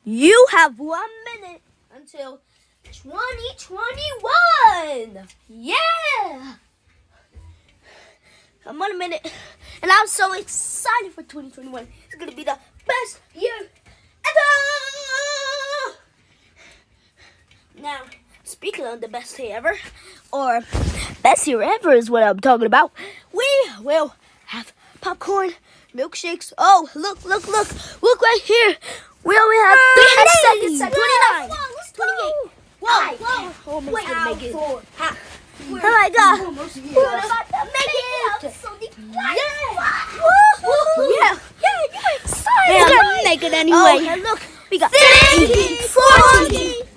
You have 1 minute until 2021. Yeah. I'm 1 minute, and I'm so excited for 2021. It's gonna be the best year ever. Now, speaking of the best day ever, or best year ever is what I'm talking about. We will have popcorn, milkshakes. Oh, look right here. We only have 3 seconds. 29, 28. Whoa. Almost gonna make it. Oh my God. We're about to make it. Yeah, you're excited. We're gonna make it anyway. Oh, look, we got 30, 40,